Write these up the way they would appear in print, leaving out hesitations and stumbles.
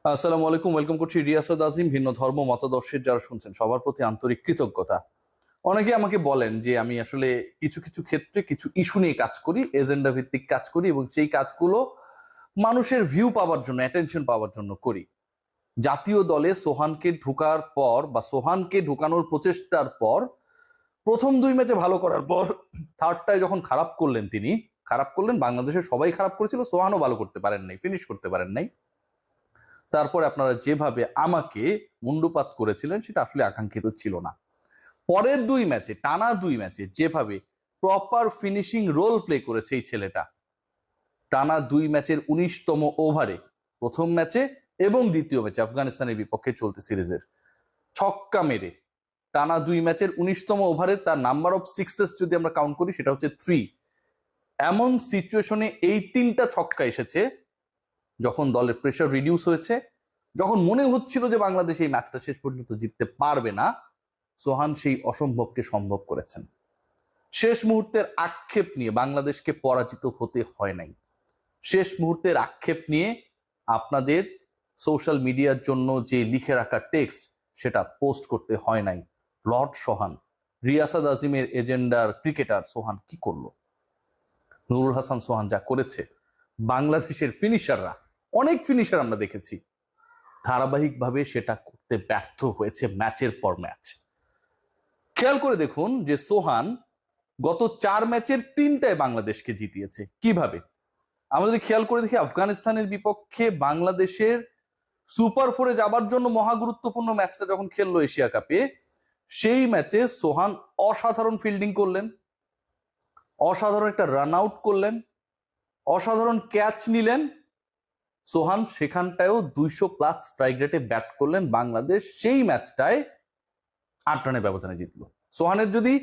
আসসালামু আলাইকুম, ওয়েলকাম করছি রিয়াসাত আজিম। ভিন্ন ধর্ম মতাদর্শের যারা শুনছেন সবার প্রতি আন্তরিক কৃতজ্ঞতা। অনেকে আমাকে বলেন যে আমি আসলে কিছু কিছু ক্ষেত্রে কিছু ইস্যু নিয়ে কাজ করি, এজেন্ডা ভিত্তিক কাজ করি এবং সেই কাজগুলো মানুষের ভিউ পাওয়ার জন্য, অ্যাটেনশন পাওয়ার জন্য করি। জাতীয় দলে সোহানকে ঢোকার পর বা সোহানকে ঢোকানোর প্রচেষ্টার পর প্রথম 2 ম্যাচে ভালো করার পর থার্ডটায় যখন খারাপ করলেন, তিনি খারাপ করলেন, বাংলাদেশের সবাই খারাপ করেছিল, সোহানও ভালো করতে পারেন নাই, ফিনিশ করতে পারেন নাই। তারপরে আপনারা যেভাবে আমাকে মুন্ডুপাত করেছিলেন সেটা আসলে আকাঙ্ক্ষিত ছিল না। পরের 2 ম্যাচে, টানা 2 ম্যাচে যেভাবে প্রপার ফিনিশিং রোল প্লে করেছে এই ছেলেটা, টানা 2 ম্যাচের 19তম ওভারে, প্রথম ম্যাচে এবং দ্বিতীয় ম্যাচে আফগানিস্তানের বিপক্ষে চলতে সিরিজের, ছক্কা মেরে টানা 2 ম্যাচের 19তম ওভারে তার নাম্বার অফ সিক্সেস যদি আমরা কাউন্ট করি সেটা হচ্ছে 3। এমন সিচুয়েশনে এই 3টা ছক্কা এসেছে যখন দলের প্রেশার রিডিউস হয়েছে, যখন মনে হচ্ছিল যে বাংলাদেশ এই ম্যাচটা শেষ পর্যন্ত জিততে পারবে না, সোহান সেই অসম্ভবকে সম্ভব করেছেন। শেষ মুহূর্তের আক্ষেপ নিয়ে বাংলাদেশকে পরাজিত হতে হয় নাই। শেষ মুহূর্তের আক্ষেপ নিয়ে আপনাদের সোশ্যাল মিডিয়ার জন্য যে লিখে রাখা টেক্সট সেটা পোস্ট করতে হয় নাই। লর্ড সোহান, রিয়াসাত আজিমের এজেন্ডার ক্রিকেটার সোহান কি করলো? নুরুল হাসান সোহান যা করেছে, বাংলাদেশের ফিনিশাররা, অনেক ফিনিশার আমরা দেখেছি, ধারাবাহিকভাবে সেটা করতে ব্যর্থ হয়েছে ম্যাচের পর ম্যাচ। খেয়াল করে দেখুন যে সোহান গত 4 ম্যাচের 3টায় বাংলাদেশকে জিতিয়েছে। কিভাবে? আমরা যদি খেয়াল করে দেখি, আফগানিস্তানের বিপক্ষে বাংলাদেশের সুপার 4-এ যাবার জন্য মহা গুরুত্বপূর্ণ ম্যাচটা যখন খেললো এশিয়া কাপে, সেই ম্যাচে সোহান অসাধারণ ফিল্ডিং করলেন, অসাধারণ একটা রান আউট করলেন, অসাধারণ ক্যাচ নিলেন। সোহান সেখানটায়ও 200+ স্ট্রাইক রেটে ব্যাট করলেন। বাংলাদেশ সেই ম্যাচটায় 8 রানের ব্যবধানে জিতলো। সোহানের যদি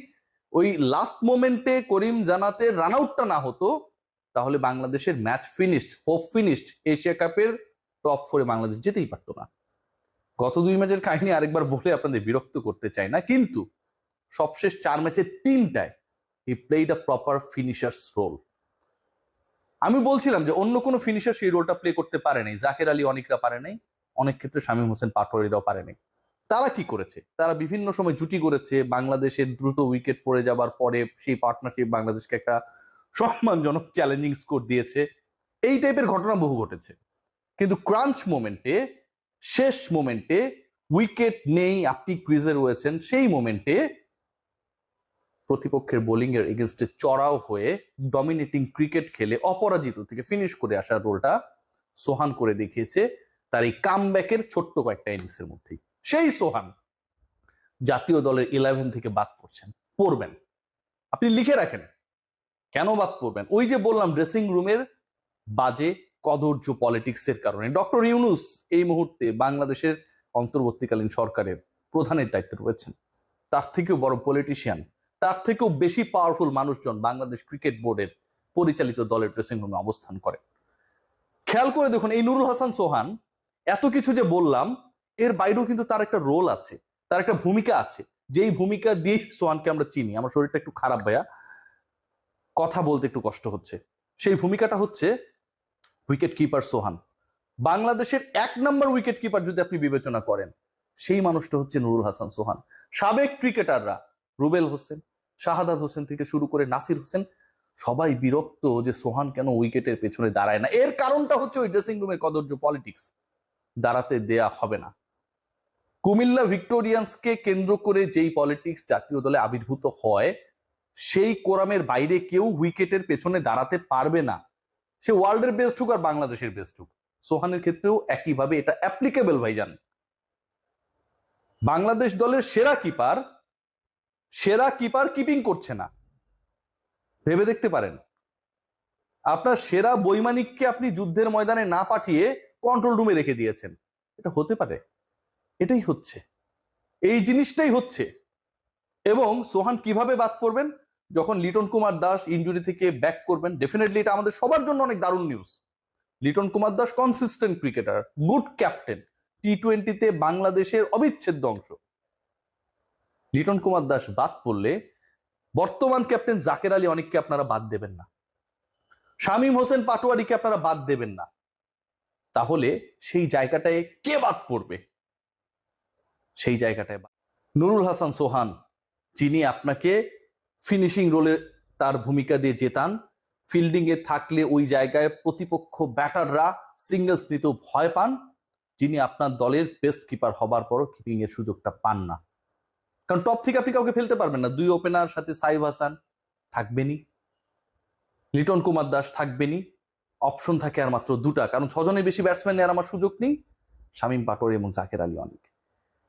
ওই লাস্ট মোমেন্টে করিম জানাতে রান আউটটা না হতো, তাহলে বাংলাদেশের match finished, hope finished, Asia কাপের টপ 4-এ বাংলাদেশ যেতেই পারতো না। গত 2 ম্যাচের কাহিনী আরেকবার বলে আপনাদের বিরক্ত করতে চাই না, কিন্তু সবশেষ 4 ম্যাচের 3টায় he played a proper finishers role. আমি বলছিলাম যে অন্য কোনো ফিনিশার সেই রোলটা প্লে করতে পারে নাই, জাকের আলী অনেকরা পারে নাই, অনেক ক্ষেত্রে শামীম হোসেন পাটোয়ারিরাও পারে নাই। তারা কি করেছে? তারা বিভিন্ন সময় জুটি করেছে, বাংলাদেশের দ্রুত উইকেট পড়ে যাবার পরে সেই পার্টনারশিপ বাংলাদেশকে একটা সম্মানজনক চ্যালেঞ্জিং স্কোর দিয়েছে। এই টাইপের ঘটনা বহু ঘটেছে, কিন্তু ক্রাঞ্চ মোমেন্টে, শেষ মোমেন্টে, উইকেট নেই, আপনি ক্রিজে রয়েছেন, সেই মোমেন্টে প্রতিপক্ষের বোলিং এর এগেনস্টে চড়াও হয়ে ডমিনেটিং ক্রিকেট খেলে অপরাজিত থেকে ফিনিশ করে আসার রোলটা সোহান করে দেখিয়েছে তার এই কামব্যাকের ছোট্ট কয়েকটা ইনিংসের মধ্যেই। সেই সোহান জাতীয় দলের 11 থেকে বাদ পড়ছেন, পড়বেন, আপনি লিখে রাখেন কেন বাদ পড়বেন। ওই যে বললাম, ড্রেসিং রুমের বাজে কদর্য পলিটিক্সের কারণে। ডক্টর ইউনূস এই মুহূর্তে বাংলাদেশের অন্তর্বর্তীকালীন সরকারের প্রধানের দায়িত্বে রয়েছেন। তার থেকেও বড় পলিটিশিয়ান, তার থেকেও বেশি পাওয়ারফুল মানুষজন বাংলাদেশ ক্রিকেট বোর্ডের পরিচালিত দলের ড্রেসিং রুমে অবস্থান করে। খেয়াল করে দেখুন, এই নুরুল হাসান সোহান, এত কিছু যে বললাম, এর বাইরেও কিন্তু তার একটা রোল আছে, তার একটা ভূমিকা আছে, যেই ভূমিকা দিয়ে সোহানকে আমরা চিনি। আমার শরীরটা একটু খারাপ ভাইয়া, কথা বলতে একটু কষ্ট হচ্ছে। সেই ভূমিকাটা হচ্ছে উইকেট কিপার সোহান। বাংলাদেশের 1 নম্বর উইকেট কিপার যদি আপনি বিবেচনা করেন, সেই মানুষটা হচ্ছে নুরুল হাসান সোহান। সাবেক ক্রিকেটাররা রুবেল হোসেন, শাহাদাত হোসেন থেকে শুরু করে নাসির হোসেন, সবাই বিরক্ত যে সোহান কেন উইকেটের পেছনে দাঁড়ায় না। এর কারণটা হচ্ছে ওই ড্রেসিং রুমের কদর্য পলিটিক্স। দাঁড়াতে দেয়া হবে না। কুমিল্লা ভিক্টোরিয়ান্সকে কেন্দ্র করে যেই পলিটিক্স জাতীয় দলে আবির্ভূত হয়, সেই কোরামের বাইরে কেউ উইকেটের পেছনে দাঁড়াতে পারবে না। সে ওয়ার্ল্ডের বেস্ট হোক আর বাংলাদেশের বেস্ট হোক, সোহানের ক্ষেত্রেও একইভাবে এটা অ্যাপ্লিকেবল ভাইজান। বাংলাদেশ দলের সেরা কিপার কিপিং করছে না, ভেবে দেখতে পারেন। আপনার সেরা বৈমানিককে আপনি যুদ্ধের ময়দানে না পাঠিয়ে কন্ট্রোল রুমে রেখে দিয়েছেন। এটা হতে পারে? এটাই হচ্ছে, এই জিনিসটাই হচ্ছে। এবং সোহান কিভাবে বাদ পড়বেন? যখন লিটন কুমার দাস ইনজুরি থেকে ব্যাক করবেন, ডেফিনেটলি এটা আমাদের সবার জন্য অনেক দারুণ news. Liton Kumar Das consistent cricketer, good captain, টি-20-তে বাংলাদেশের অবিচ্ছেদ্য অংশ। লিটন কুমার দাস বাদ পড়লে বর্তমান ক্যাপ্টেন জাকের আলী অনেককে আপনারা বাদ দেবেন না, শামীম হোসেন পাটোয়ারিকে আপনারা বাদ দেবেন না। তাহলে সেই জায়গাটায় কে বাদ পড়বে? সেই জায়গাটায় নুরুল হাসান সোহান, যিনি আপনাকে ফিনিশিং রোলে তার ভূমিকা দিয়ে জেতান, ফিল্ডিং এ থাকলে ওই জায়গায় প্রতিপক্ষ ব্যাটাররা সিঙ্গেলস নিতেও ভয় পান, যিনি আপনার দলের বেস্ট কিপার হবার পরও কিপিং এর সুযোগটা পান না। কারণ টপ থেকে আপনি কাউকে ফেলতে পারবেন না। দুই ওপেনার সাথে সাইফ হাসান থাকবেনি, লিটন কুমার দাস থাকবেনি, অপশন থাকে আর মাত্র দুটা, কারণ ছজনের বেশি ব্যাটসম্যান নেওয়ার আমার সুযোগ নেই, শামীম পাটোয়ারি এবং জাকের আলী অনেক।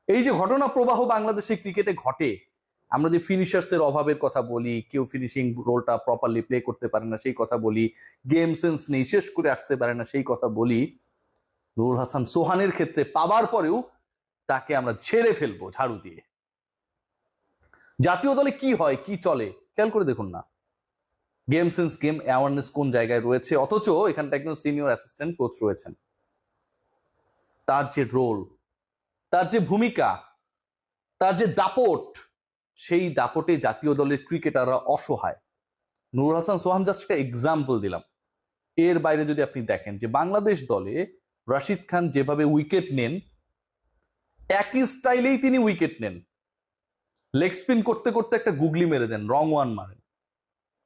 এই যে ঘটনা প্রবাহ বাংলাদেশের ক্রিকেটে ঘটে, আমরা যে ফিনিশার্সের অভাবের কথা বলি, কেউ ফিনিশিং রোলটা প্রপারলি প্লে করতে পারে না সেই কথা বলি, গেম সেন্স নেই, শেষ করে আসতে পারে না সেই কথা বলি, নুরুল হাসান সোহানের ক্ষেত্রে পাবার পরেও তাকে আমরা ছেড়ে ফেলবো ঝাড়ু দিয়ে। জাতীয় দলে কি হয়, কি চলে খেয়াল করে দেখুন না। গেম সেন্স, গেম অ্যাওয়ারনেস কোন জায়গায় রয়েছে, অথচ এখানটা একজন সিনিয়র অ্যাসিস্ট্যান্ট কোচ রয়েছেন। তার যে রোল, তার যে ভূমিকা, তার যে দাপট, সেই দাপটে জাতীয় দলের ক্রিকেটাররা অসহায়। নুরুল হাসান সোহান জাস্ট একটা এক্সাম্পল দিলাম। এর বাইরে যদি আপনি দেখেন যে বাংলাদেশ দলে রাশিদ খান যেভাবে উইকেট নেন, একই স্টাইলেই তিনি উইকেট নেন। লেগ স্পিন করতে করতে একটা গুগলি মেরে দেন, রং ওয়ান মারেন,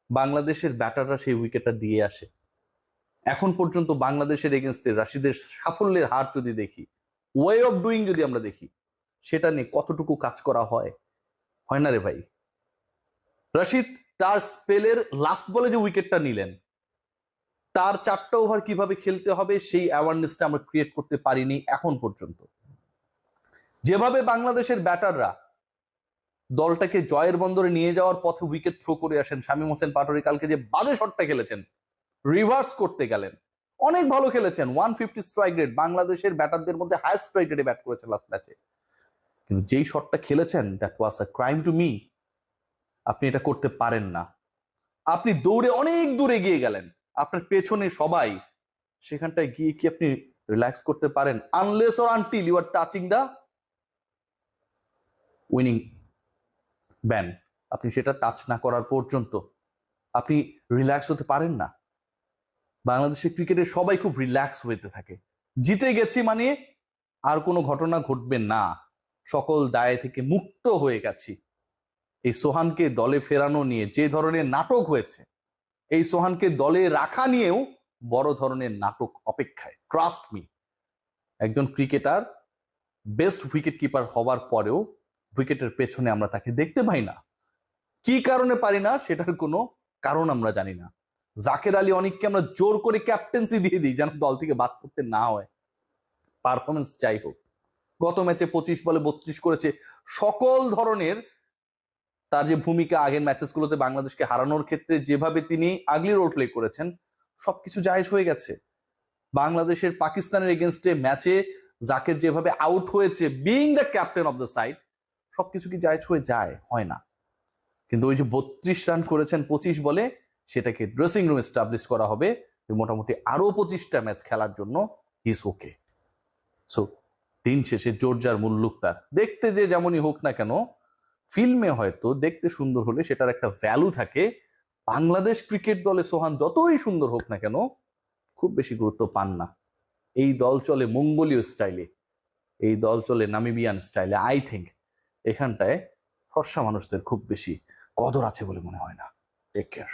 বাংলাদেশের ব্যাটাররা সেই উইকেটটা দিয়ে আসে। এখন পর্যন্ত বাংলাদেশের এগেনস্টে রাশিদের সাফল্যের হার যদি দেখি, ওয়ে অফ ডুইং যদি আমরা দেখি, সেটা নিয়ে কতটুকু কাজ করা হয় না রে ভাই। রাশিদ তার স্পেলের লাস্ট বলে যে উইকেটটা নিলেন, তার 4টা ওভার কিভাবে খেলতে হবে সেই অ্যাওয়ারনেসটা আমরা ক্রিয়েট করতে পারিনি এখন পর্যন্ত। যেভাবে বাংলাদেশের ব্যাটাররা দলটাকে জয়ের বন্দরে নিয়ে যাওয়ার পথে উইকেট থ্রো করে আসেন, শামীম হোসেন পাটোয়ারি কালকে যে বাজে শটটা খেলেছেন, রিভার্স করতে গেলেন, অনেক ভালো খেলেছেন, 150 স্ট্রাইক রেট, বাংলাদেশের ব্যাটারদের মধ্যে হাইয়েস্ট স্ট্রাইক রেটে ব্যাট করেছেন লাস্ট ম্যাচে। কিন্তু যেই শটটা খেলেছেন, that was a crime to me. আপনি এটা করতে পারেন না। আপনি দৌড়ে অনেক দূর এগিয়ে গেলেন, আপনার পেছনে সবাই, সেখানটায় গিয়ে কি আপনি রিল্যাক্স করতে পারেন? Unless or until you are touching the winning ban, আপনি সেটা টাচ না করার পর্যন্ত আপনি রিল্যাক্স হতে পারেন না। বাংলাদেশের ক্রিকেটে সবাই খুব রিল্যাক্স হতে থাকে, জিতে গেছি মানে আর কোনো ঘটনা ঘটবে না, সকল দায় থেকে মুক্ত হয়ে গেছি। এই সোহানকে দলে ফেরানো নিয়ে যে ধরনের নাটক হয়েছে, এই সোহানকে দলে রাখা নিয়েও বড় ধরনের নাটক অপেক্ষায়। ট্রাস্ট মি, একজন ক্রিকেটার বেস্ট উইকেট কিপার হওয়ার পরেও উইকেটের পেছনে আমরা তাকে দেখতে পাই না। কি কারণে পারি না সেটার কোনো কারণ আমরা জানি না। জাকের আলী অনেককে আমরা জোর করে ক্যাপ্টেন্সি দিয়ে দিই যেন দল থেকে বাদ করতে না হয়, পারফরমেন্স যাই হোক। গত ম্যাচে 25 বলে 32 করেছে, সকল ধরনের তার যে ভূমিকা আগের ম্যাচেসগুলোতে বাংলাদেশকে হারানোর ক্ষেত্রে যেভাবে তিনি আগলি রোল প্লে করেছেন, সবকিছু জায়েজ হয়ে গেছে। বাংলাদেশের পাকিস্তানের এগেনস্টে ম্যাচে জাকের যেভাবে আউট হয়েছে, being the captain of the side, সবকিছু কি জায়েজ হয়ে যায়? হয় না। কিন্তু ওই যে 32 রান করেছেন 25 বলে, সেটাকে ড্রেসিং রুম এস্টাবলিশ করা হবে মোটামুটি আরো 25টা ম্যাচ খেলার জন্য হিস ওকে। সো দিন শেষে জোরজার মুল্লুক তার, দেখতে যে যেমনই হোক না কেন, ফিল্মে হয়তো দেখতে সুন্দর হলে সেটার একটা ভ্যালু থাকে। বাংলাদেশ ক্রিকেট দলে সোহান যতই সুন্দর হোক না কেন, খুব বেশি গুরুত্ব পান না। এই দল চলে মঙ্গোলীয় স্টাইলে, এই দল চলে নামিবিয়ান স্টাইলে। আই থিঙ্ক এখানটায় ফর্সা মানুষদের খুব বেশি কদর আছে বলে মনে হয় না। Take care.